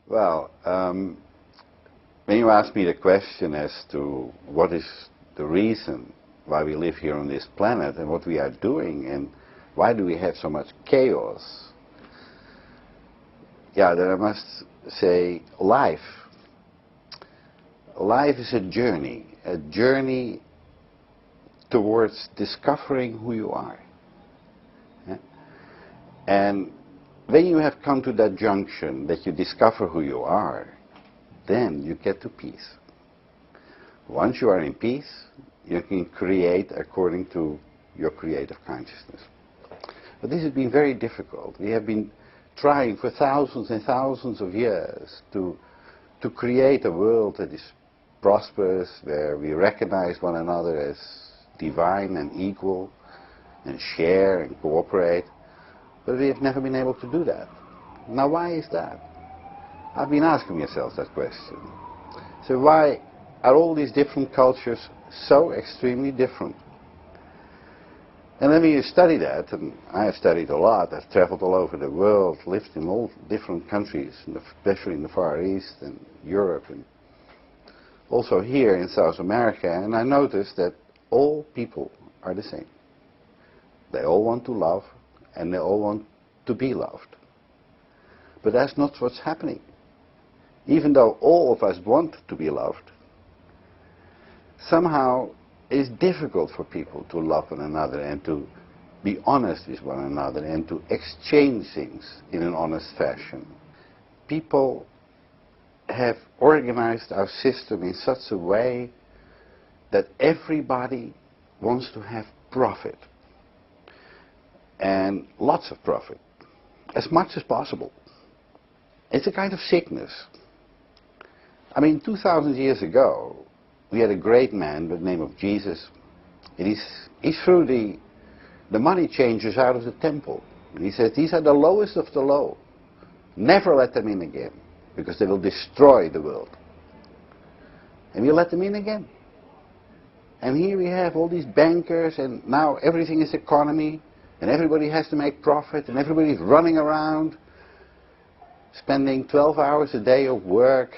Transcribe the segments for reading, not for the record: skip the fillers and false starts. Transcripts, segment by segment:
Well, when you ask me the question as to what is the reason why we live here on this planet and what we are doing and why do we have so much chaos, yeah, then I must say life. Life is a journey towards discovering who you are. Yeah? And when you have come to that junction that you discover who you are, then you get to peace. Once you are in peace, you can create according to your creative consciousness. But this has been very difficult. We have been trying for thousands and thousands of years to create a world that is prosperous, where we recognize one another as divine and equal, and share and cooperate. But we have never been able to do that. Now why is that? I've been asking myself that question. So why are all these different cultures so extremely different? And then when you study that, and I have studied a lot, I've traveled all over the world, lived in all different countries, especially in the Far East and Europe, and also here in South America, and I noticed that all people are the same. They all want to love, and they all want to be loved. But that's not what's happening. Even though all of us want to be loved, somehow it's difficult for people to love one another and to be honest with one another and to exchange things in an honest fashion. People have organized our system in such a way that everybody wants to have profit. And lots of profit. As much as possible. It's a kind of sickness. I mean, 2,000 years ago, we had a great man by the name of Jesus. And he threw the money changers out of the temple. And he said, these are the lowest of the low. Never let them in again, because they will destroy the world. And we let them in again. And here we have all these bankers, and now everything is economy, and everybody has to make profit, and everybody's running around, spending 12 hours a day of work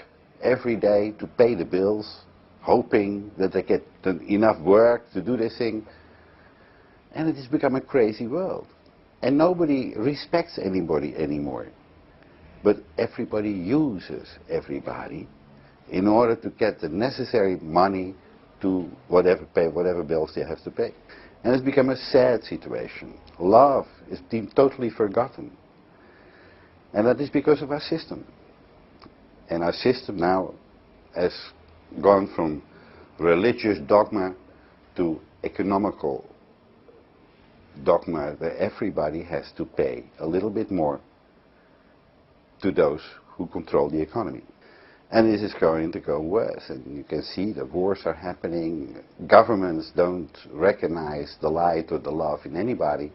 every day to pay the bills, hoping that they get enough work to do this thing. And it has become a crazy world. And nobody respects anybody anymore. But everybody uses everybody in order to get the necessary money to pay whatever bills they have to pay. And it's become a sad situation. Love is being totally forgotten. And that is because of our system. And our system now has gone from religious dogma to economical dogma, where everybody has to pay a little bit more to those who control the economy. And this is going to go worse. And you can see the wars are happening. Governments don't recognize the light or the love in anybody.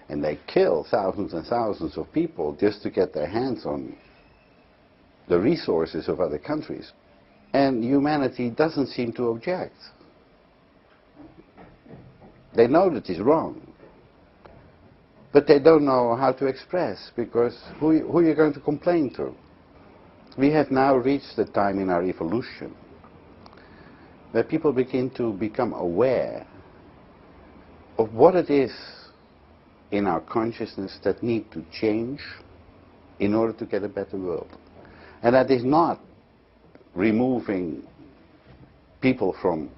And they kill thousands and thousands of people just to get their hands on the resources of other countries. And humanity doesn't seem to object. They know that it's wrong. But they don't know how to express, because who are you going to complain to? We have now reached the time in our evolution where people begin to become aware of what it is in our consciousness that need to change in order to get a better world. And that is not removing people from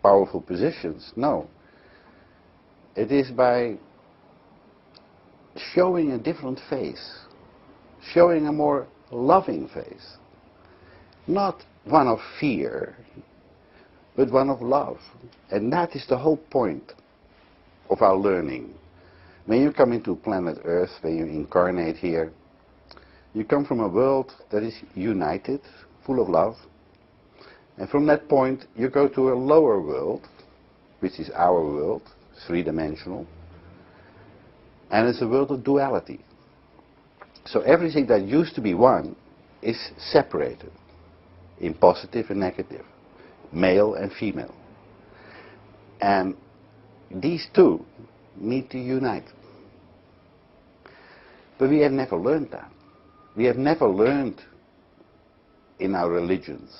powerful positions, no. It is by showing a different face, showing a more loving face. Not one of fear, but one of love. And that is the whole point of our learning. When you come into planet Earth, when you incarnate here, you come from a world that is united, full of love. And from that point, you go to a lower world, which is our world, three-dimensional. And it's a world of duality. So everything that used to be one is separated in positive and negative, male and female. And these two need to unite. But we have never learned that. We have never learned in our religions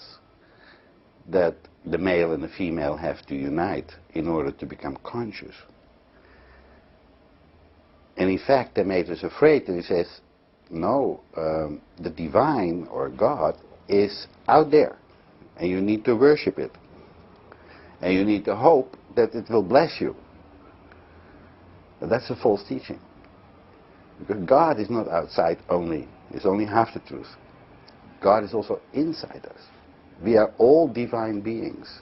that the male and the female have to unite in order to become conscious. And in fact, they made us afraid, and he says, no, the divine or God is out there, and you need to worship it. And you need to hope that it will bless you. But that's a false teaching. Because God is not outside only. It's only half the truth. God is also inside us. We are all divine beings.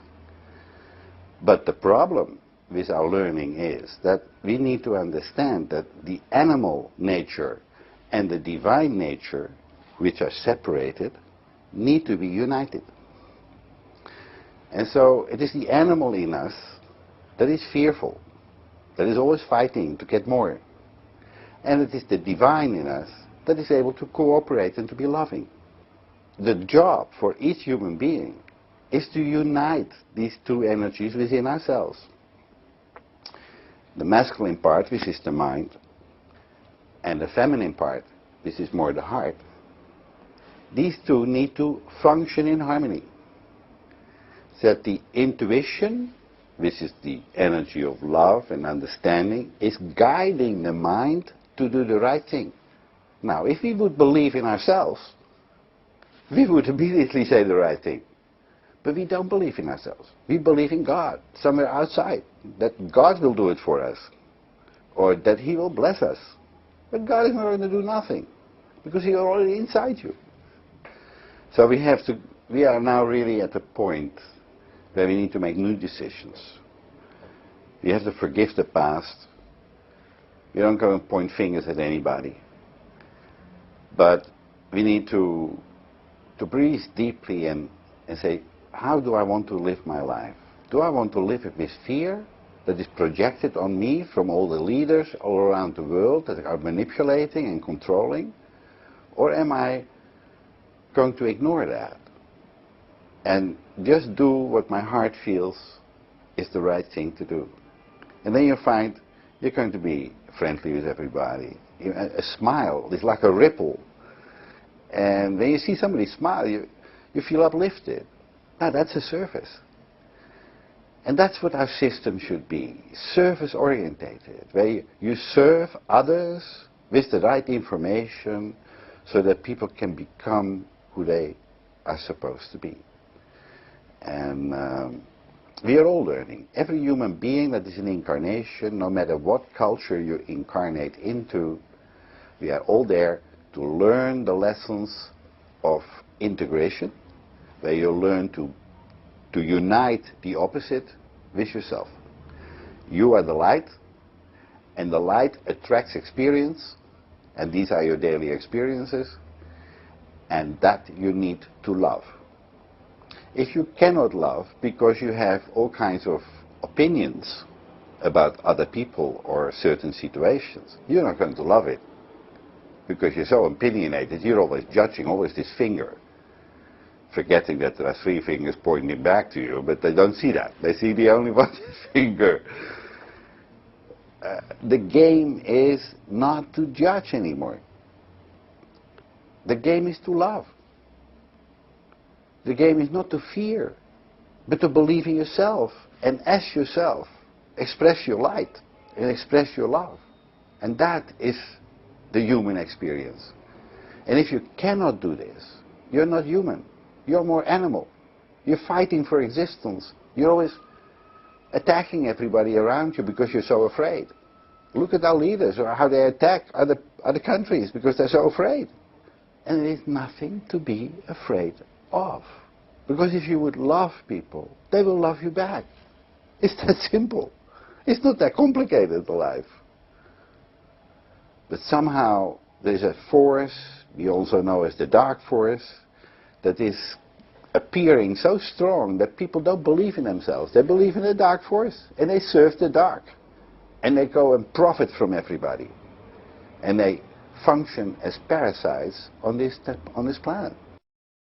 But the problem with our learning is that we need to understand that the animal nature and the divine nature, which are separated, need to be united. And so it is the animal in us that is fearful, that is always fighting to get more. And it is the divine in us that is able to cooperate and to be loving. The job for each human being is to unite these two energies within ourselves. The masculine part, which is the mind, and the feminine part, which is more the heart, these two need to function in harmony. So that the intuition, which is the energy of love and understanding, is guiding the mind to do the right thing. Now, if we would believe in ourselves, we would immediately say the right thing. But we don't believe in ourselves. We believe in God, somewhere outside, that God will do it for us, or that He will bless us. But God is not going to do nothing, because He is already inside you. So we are now really at the point where we need to make new decisions. We have to forgive the past. We don't go and point fingers at anybody. But we need to breathe deeply and say, how do I want to live my life? Do I want to live it with fear that is projected on me from all the leaders all around the world that are manipulating and controlling? Or am I going to ignore that and just do what my heart feels is the right thing to do? And then you find you're going to be friendly with everybody. A smile is like a ripple. And when you see somebody smile, you feel uplifted. Now that's a service. And that's what our system should be, service-orientated, where you serve others with the right information so that people can become who they are supposed to be. And we are all learning. Every human being that is an incarnation, no matter what culture you incarnate into, we are all there to learn the lessons of integration, where you learn to unite the opposite with yourself. You are the light, and the light attracts experience, and these are your daily experiences, and that you need to love. If you cannot love because you have all kinds of opinions about other people or certain situations, you're not going to love it. Because you're so opinionated, you're always judging, always this finger. Forgetting that there are three fingers pointing back to you, but they don't see that. They see the only one finger. The game is not to judge anymore. The game is to love. The game is not to fear, but to believe in yourself. And as yourself, express your light and express your love. And that is the human experience. And if you cannot do this, you're not human. You're more animal. You're fighting for existence. You're always attacking everybody around you because you're so afraid. Look at our leaders, or how they attack other countries because they're so afraid. And there is nothing to be afraid of. Because if you would love people, they will love you back. It's that simple. It's not that complicated, life. But somehow there's a force, we also know as the dark force, that is appearing so strong that people don't believe in themselves. They believe in the dark force, and they serve the dark. And they go and profit from everybody. And they function as parasites on this planet.